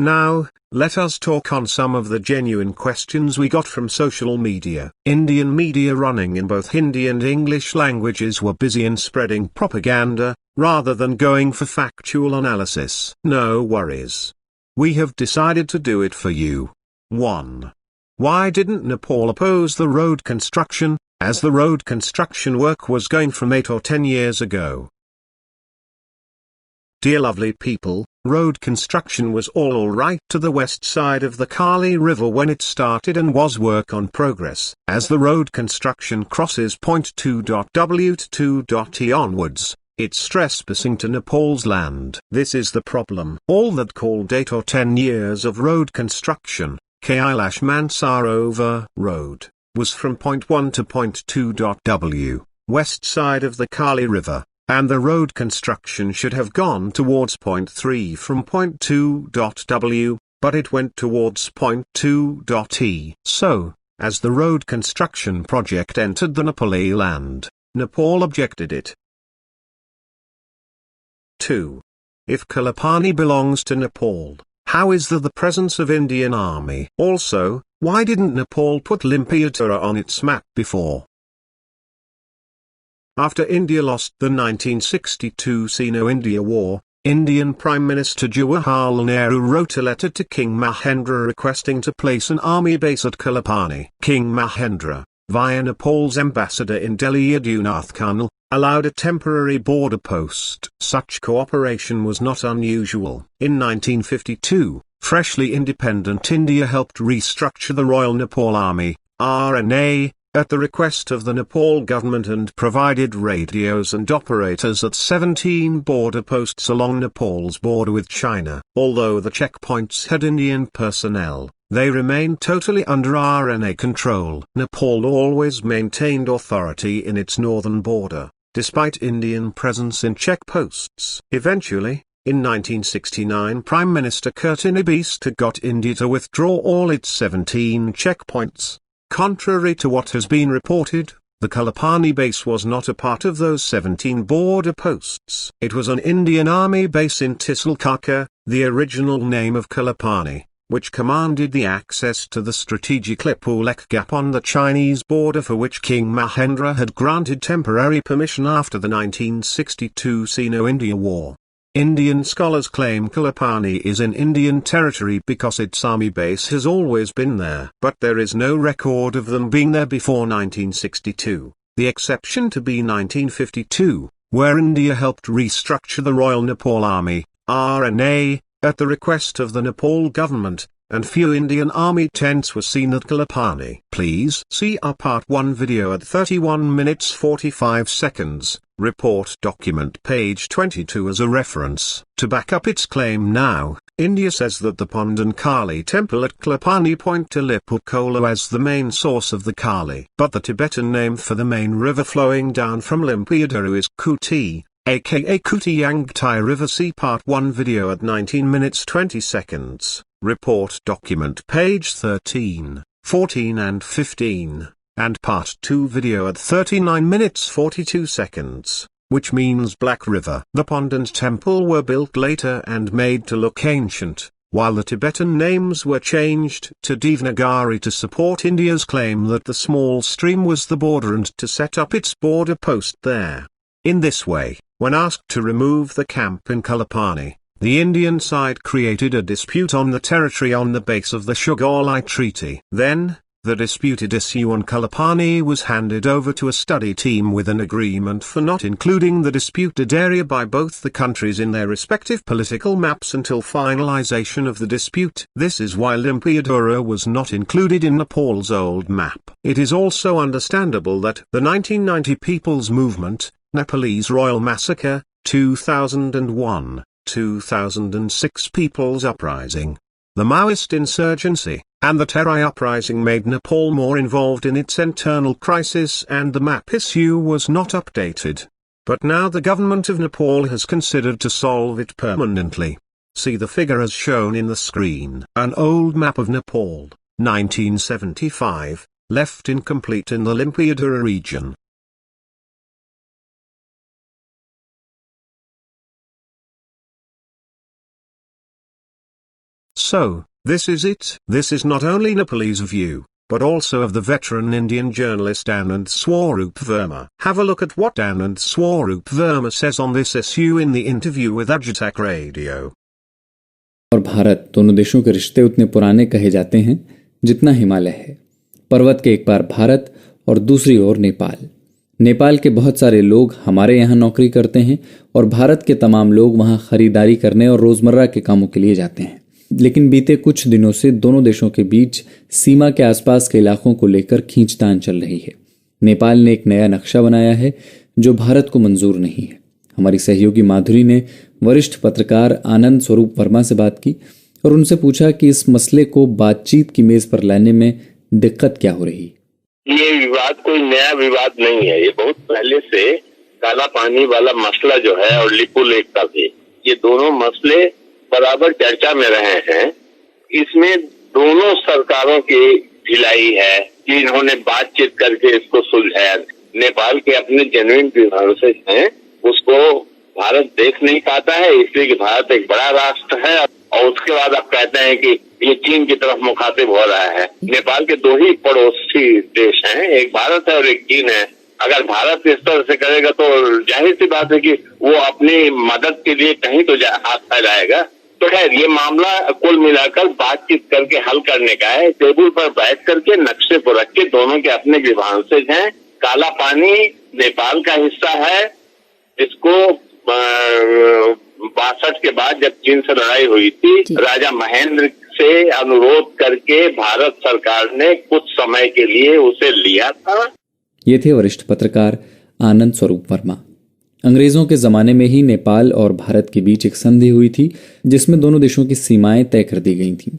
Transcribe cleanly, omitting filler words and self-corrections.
Now, let us talk on some of the genuine questions we got from social media. Indian media running in both Hindi and English languages were busy in spreading propaganda, rather than going for factual analysis. No worries. We have decided to do it for you. 1. Why didn't Nepal oppose the road construction, as the road construction work was going from 8 or 10 years ago? Dear lovely people, road construction was all right to the west side of the Kali River when it started and was work on progress. As the road construction crosses point 2.W to 2.E onwards, it's trespassing to Nepal's land. This is the problem. All that called 8 or 10 years of road construction, Kailash Mansarovar Road, was from point 1 to point 2.W, west side of the Kali River. And the road construction should have gone towards point 3 from point 2.W, but it went towards point 2.E. So, as the road construction project entered the Nepali land, Nepal objected it. 2. If Kalapani belongs to Nepal, how is there the presence of Indian army? Also, why didn't Nepal put Limpiyadhura on its map before? After India lost the 1962 Sino-India War, Indian Prime Minister Jawaharlal Nehru wrote a letter to King Mahendra requesting to place an army base at Kalapani. King Mahendra, via Nepal's ambassador in Delhi Yadunnath Khanal, allowed a temporary border post. Such cooperation was not unusual. In 1952, freshly independent India helped restructure the Royal Nepal Army, RNA, at the request of the Nepal government and provided radios and operators at 17 border posts along Nepal's border with China. Although the checkpoints had Indian personnel, they remained totally under RNA control. Nepal always maintained authority in its northern border, despite Indian presence in checkposts. Eventually, in 1969 Prime Minister Kurtinibista got India to withdraw all its 17 checkpoints. Contrary to what has been reported, the Kalapani base was not a part of those 17 border posts. It was an Indian Army base in Tisalkaka, the original name of Kalapani, which commanded the access to the strategic Lipulekh gap on the Chinese border, for which King Mahendra had granted temporary permission after the 1962 Sino-India War. Indian scholars claim Kalapani is in Indian territory because its army base has always been there. But there is no record of them being there before 1962, the exception to be 1952, where India helped restructure the Royal Nepal Army, RNA, at the request of the Nepal government, and few Indian army tents were seen at Kalapani. Please see our part 1 video at 31 minutes 45 seconds, report document page 22 as a reference. To back up its claim now, India says that the Pandan Kali temple at Kalapani point to Lipulekh as the main source of the Kali. But the Tibetan name for the main river flowing down from Limpiyadhura is Kuti, aka Kuti Yangtai River. See part 1 video at 19 minutes 20 seconds. Report document page 13, 14 and 15, and part 2 video at 39 minutes 42 seconds, which means Black River. The Pandan temple were built later and made to look ancient, while the Tibetan names were changed to Devanagari to support India's claim that the small stream was the border and to set up its border post there. In this way, when asked to remove the camp in Kalapani, the Indian side created a dispute on the territory on the base of the Sugarli Treaty. Then, the disputed issue on Kalapani was handed over to a study team with an agreement for not including the disputed area by both the countries in their respective political maps until finalization of the dispute. This is why Limpiyadhura was not included in Nepal's old map. It is also understandable that the 1990 People's Movement, Nepalese Royal Massacre, 2001, 2006 People's Uprising, the Maoist insurgency, and the Terai Uprising made Nepal more involved in its internal crisis, and the map issue was not updated. But now the government of Nepal has considered to solve it permanently. See the figure as shown in the screen. An old map of Nepal, 1975, left incomplete in the Limpiyadhura region. So, this is it. This is not only Nepalese view, but also of the veteran Indian journalist Anand Swarup Verma. Have a look at what Anand Swarup Verma says on this issue in the interview with Ajitak Radio. और भारत, दोनों देशों के रिश्ते उतने पुराने कहे जाते हैं जितना हिमालय है। पर्वत के एक पार भारत और दूसरी ओर नेपाल। नेपाल के बहुत सारे लोग हमारे यहाँ नौकरी करते हैं और भारत के तमाम लोग वहाँ खरीदारी करने और रोजमर्रा के कामों के लिए जाते हैं। लेकिन बीते कुछ दिनों से दोनों देशों के बीच सीमा के आसपास के इलाकों को लेकर खींचतान चल रही है। नेपाल ने एक नया नक्शा बनाया है जो भारत को मंजूर नहीं है। हमारी सहयोगी माधुरी ने वरिष्ठ पत्रकार आनंद स्वरूप वर्मा से बात की और उनसे पूछा कि इस मसले को बातचीत की मेज पर लाने में दिक्कत क्या हो रही। ये विवाद कोई नया विवाद नहीं है, ये बहुत पहले से काला पानी वाला मसला जो है और लिपुलेख का भी, ये दोनों मसले बराबर चर्चा में रहे हैं। इसमें दोनों सरकारों की ढिलाई है कि इन्होंने बातचीत करके इसको सुलझाया। नेपाल के अपने जेन्युइन ग्रीवेंसेस हैं, उसको भारत देख नहीं पाता है, इसलिए कि भारत एक बड़ा राष्ट्र है और उसके बाद आप कहते हैं कि ये चीन की तरफ मुखातिब हो रहा है। नेपाल के दो ही पड़ोसी देश हैं, एक भारत है और एक चीन है। अगर भारत इस तरह से करेगा तो जाहिर सी बात है कि वो अपनी मदद के लिए कहीं तो हाथ फैलाएगा। तो खैर ये मामला कुल मिलाकर बातचीत करके हल करने का है। टेबल पर बैठ करके नक्शे को रख के दोनों के अपने ग्रीवेंसेस हैं। काला पानी नेपाल का हिस्सा है, इसको 62 के बाद जब चीन से लड़ाई हुई थी, राजा महेंद्र से अनुरोध करके भारत सरकार ने कुछ समय के लिए उसे लिया था। ये थे वरिष्ठ पत्रकार आनंद स्वरूप वर्मा। अंग्रेजों के जमाने में ही नेपाल और भारत के बीच एक संधि हुई थी जिसमें दोनों देशों की सीमाएं तय कर दी गई थीं।